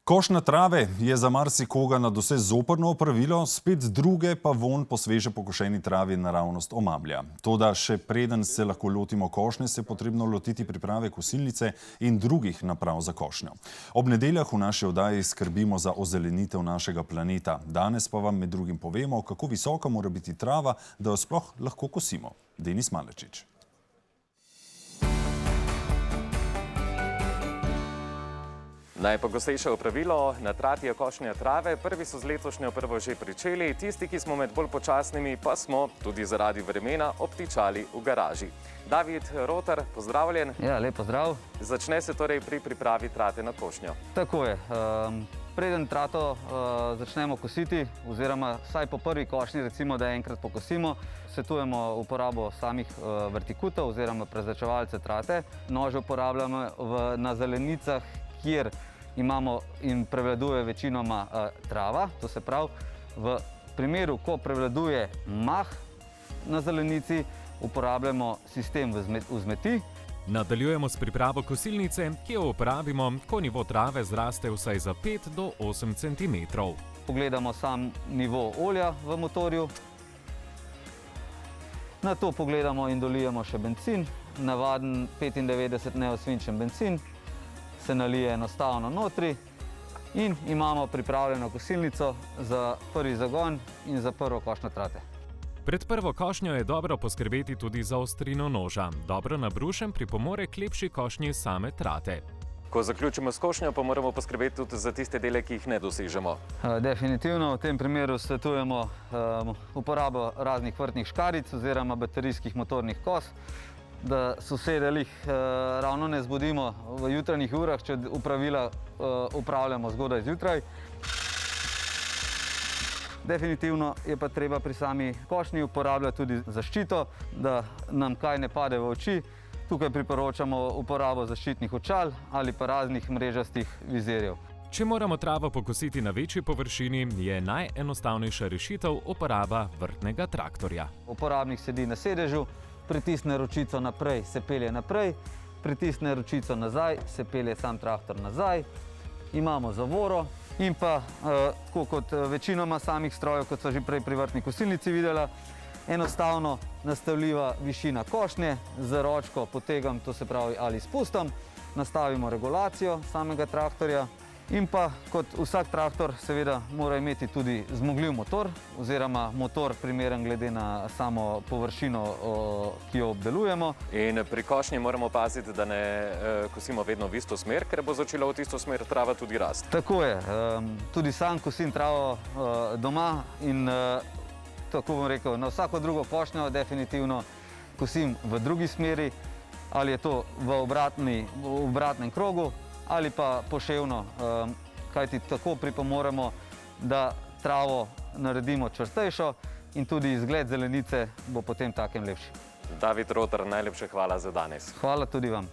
Košnja trave je za marsikoga nadvse zoprno opravilo, spet druge pa vonj po sveže pokošeni travi naravnost omamlja. Toda še preden se lahko lotimo košnje, se je potrebno lotiti priprave kosilnice in drugih naprav za košnjo. Ob nedeljah v naši oddaji skrbimo za ozelenitev našega planeta. Danes pa vam med drugim povemo, kako visoka mora biti trava, da jo sploh lahko kosimo. Denis Malečič. Najpogostejše opravilo na trati je košnja trave. Prvi so z letošnjo prvo že pričeli, tisti, ki smo med bolj počasnimi, pa smo tudi zaradi vremena obtičali v garaži. David Rotar, pozdravljen. Ja, lep pozdrav. Začne se torej pri pripravi trate na košnjo. Tako je. Preden trato začnemo kositi, oziroma vsaj po prvi košnji, recimo, da enkrat pokosimo, svetujemo uporabo samih vertikutov oziroma prezračevalce trate. Nože uporabljamo na zelenicah, kjer imamo in prevladuje večinoma trava, to se pravi, v primeru, ko prevladuje mah na zelenici, uporabljamo sistem vzmeti. Nadaljujemo s pripravo kosilnice, ki jo uporabimo, ko nivo trave zraste vsaj za 5 do 8 cm. Pogledamo sam nivo olja v motorju. Na to pogledamo in dolijemo še bencin, navaden 95 neosvinčen bencin. Se nalije enostavno notri in imamo pripravljeno kosilnico za prvi zagon in za prvo košnjo trate. Pred prvo košnjo je dobro poskrbeti tudi za ostrino noža. Dobro nabrušen pripomore k lepši košnji same trate. Ko zaključimo s košnjo, pa moramo poskrbeti tudi za tiste dele, ki jih ne dosežemo. Definitivno v tem primeru svetujemo uporabo raznih vrtnih škaric oziroma baterijskih motornih kos, da sosedje ravno ne zbudimo v jutranjih urah, če opravila upravljamo zgodaj zjutraj. Definitivno je pa treba pri sami košnji uporabljati tudi zaščito, da nam kaj ne pade v oči. Tukaj priporočamo uporabo zaščitnih očal ali pa raznih mrežastih vizirjev. Če moramo travo pokositi na večji površini, je najenostavnejša rešitev uporaba vrtnega traktorja. Uporabnik sedi na sedežu, pritisne ročico naprej, se pelje naprej, pritisne ročico nazaj, se pelje sam traktor nazaj. Imamo zavoro in pa, tako kot večinoma samih strojev, kot so že prej pri vrtni kosilnici videla, enostavno nastavljiva višina košnje, z ročko potegam, to se pravi ali spustom, nastavimo regulacijo samega traktorja. In pa, kot vsak traktor, seveda mora imeti tudi zmogljiv motor, oziroma motor primeren glede na samo površino, ki jo obdelujemo. In pri košnji moramo paziti, da ne kosimo vedno v isto smer, ker bo začela v tisto smer trava tudi rasti. Tako je. Tudi sam kosim travo doma in, tako bom rekel, na vsako drugo košnjo definitivno kosim v drugi smeri, ali je to v obratnem krogu, ali pa poševno, kajti tako pripomoremo, da travo naredimo čvrstejšo in tudi izgled zelenice bo potem takem lepši. David Rotar, najlepše hvala za danes. Hvala tudi vam.